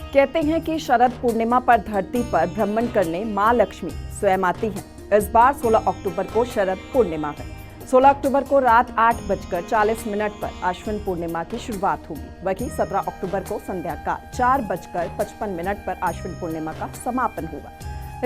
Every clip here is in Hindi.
कहते हैं कि शरद पूर्णिमा पर धरती पर भ्रमण करने मां लक्ष्मी स्वयं आती हैं। इस बार 16 अक्टूबर को शरद पूर्णिमा है। 16 अक्टूबर को रात 8:40 पर अश्विन पूर्णिमा की शुरुआत होगी। वहीं 17 अक्टूबर को संध्या का 4:55 पर अश्विन पूर्णिमा का समापन होगा।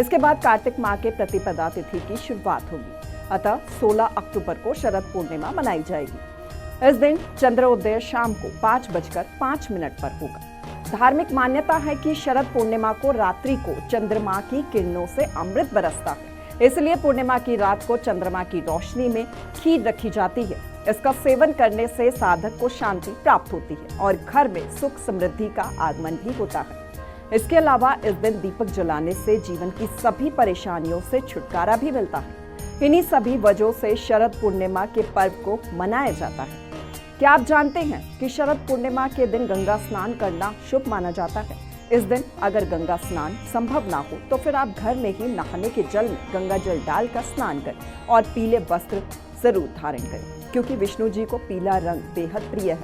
इसके बाद कार्तिक माह के प्रतिपदा तिथि की शुरुआत होगी। अतः 16 अक्टूबर को शरद पूर्णिमा मनाई जाएगी। इस दिन चंद्रोदय शाम को 5:05 पर होगा। धार्मिक मान्यता है कि शरद पूर्णिमा को रात्रि को चंद्रमा की किरणों से अमृत बरसता है, इसलिए पूर्णिमा की रात को चंद्रमा की रोशनी में खीर रखी जाती है। इसका सेवन करने से साधक को शांति प्राप्त होती है और घर में सुख समृद्धि का आगमन भी होता है। इसके अलावा इस दिन दीपक जलाने से जीवन की सभी परेशानियों से छुटकारा भी मिलता है। इन्हीं सभी वजहों से शरद पूर्णिमा के पर्व को मनाया जाता है। क्या आप जानते हैं कि शरद पूर्णिमा के दिन गंगा स्नान करना शुभ माना जाता है? इस दिन अगर गंगा स्नान संभव ना हो तो फिर आप घर में ही नहाने के जल में गंगा जल डालकर स्नान करें और पीले वस्त्र जरूर धारण करें, क्योंकि विष्णु जी को पीला रंग बेहद प्रिय है।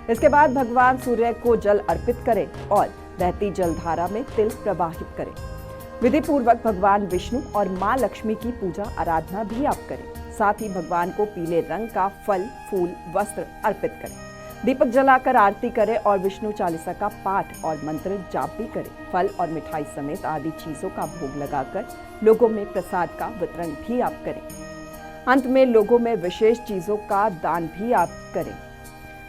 इसके बाद भगवान सूर्य को जल अर्पित करें और बहती जलधारा में तिल प्रवाहित करें। विधि पूर्वक भगवान विष्णु और मां लक्ष्मी की पूजा आराधना भी आप करें। साथ ही भगवान को पीले रंग का फल, फूल, वस्त्र अर्पित करें। दीपक जलाकर आरती करें और विष्णु चालीसा का पाठ और मंत्र जाप भी करें। फल और मिठाई समेत आदि चीजों का भोग लगाकर लोगों में प्रसाद का वितरण भी आप करें। अंत में लोगों में विशेष चीजों का दान भी आप करें।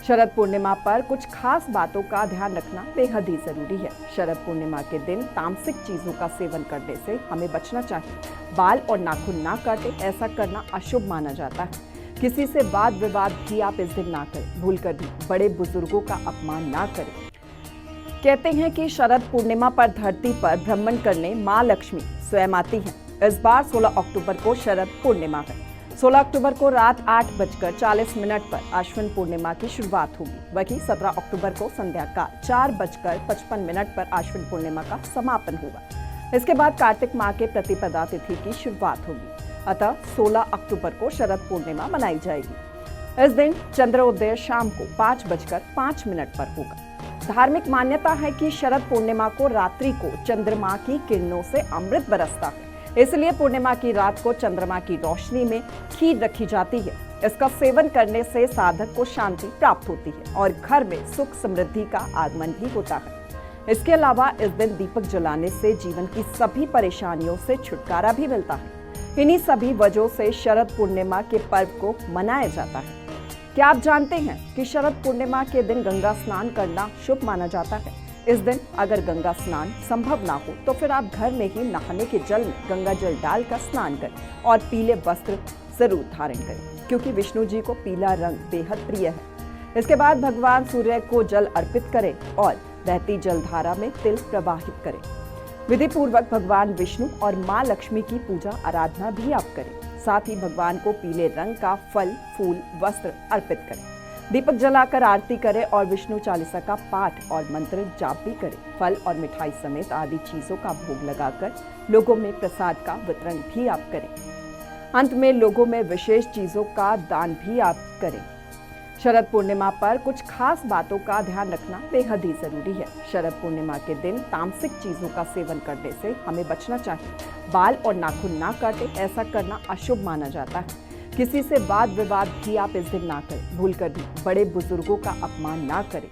शरद पूर्णिमा पर कुछ खास बातों का ध्यान रखना बेहद ही जरूरी है। शरद पूर्णिमा के दिन तामसिक चीजों का सेवन करने से हमें बचना चाहिए। बाल और नाखून ना काटें, ऐसा करना अशुभ माना जाता है। किसी से वाद विवाद भी आप इस दिन ना करें। भूलकर भी बड़े बुजुर्गों का अपमान ना करें। कहते हैं कि शरद पूर्णिमा पर धरती पर भ्रमण करने मां लक्ष्मी स्वयं आती हैं। इस बार 16 अक्टूबर को शरद पूर्णिमा है। 16 अक्टूबर को रात 8:40 पर अश्विन पूर्णिमा की शुरुआत होगी। वहीं 17 अक्टूबर को संध्या का 4:55 पर अश्विन पूर्णिमा का समापन होगा। इसके बाद कार्तिक माह के प्रतिपदा तिथि की शुरुआत होगी। अतः 16 अक्टूबर को शरद पूर्णिमा मनाई जाएगी। इस दिन चंद्रोदय शाम को 5:05 पर होगा। धार्मिक मान्यता है कि शरद पूर्णिमा को रात्रि को चंद्रमा की किरणों से अमृत बरसता है, इसलिए पूर्णिमा की रात को चंद्रमा की रोशनी में खीर रखी जाती है। इसका सेवन करने से साधक को शांति प्राप्त होती है और घर में सुख समृद्धि का आगमन भी होता है। इसके अलावा इस दिन दीपक जलाने से जीवन की सभी परेशानियों से छुटकारा भी मिलता है। इन्हीं सभी वजहों से शरद पूर्णिमा के पर्व को मनाया जाता है। क्या आप जानते हैं कि शरद पूर्णिमा के दिन गंगा स्नान करना शुभ माना जाता है? इस दिन अगर गंगा स्नान संभव ना हो तो फिर आप घर में ही नहाने के जल में गंगा जल डालकर स्नान करें और पीले वस्त्र जरूर धारण करें, क्योंकि विष्णु जी को पीला रंग बेहद प्रिय है। इसके बाद भगवान सूर्य को जल अर्पित करें और बहती जलधारा में तिल प्रवाहित करें। विधि पूर्वक भगवान विष्णु और मां लक्ष्मी की पूजा आराधना भी आप करें। साथ ही भगवान को पीले रंग का फल, फूल, वस्त्र अर्पित करें। दीपक जलाकर आरती करें और विष्णु चालीसा का पाठ और मंत्र जाप भी करें। फल और मिठाई समेत आदि चीजों का भोग लगाकर लोगों में प्रसाद का वितरण भी आप करें। अंत में लोगों में विशेष चीजों का दान भी आप करें। शरद पूर्णिमा पर कुछ खास बातों का ध्यान रखना बेहद ही जरूरी है। शरद पूर्णिमा के दिन तामसिक चीजों का सेवन करने से हमें बचना चाहिए। बाल और नाखून ना काटें, ऐसा करना अशुभ माना जाता है। किसी से वाद विवाद भी आप इस दिन ना करें। भूलकर भी बड़े बुजुर्गों का अपमान ना करें।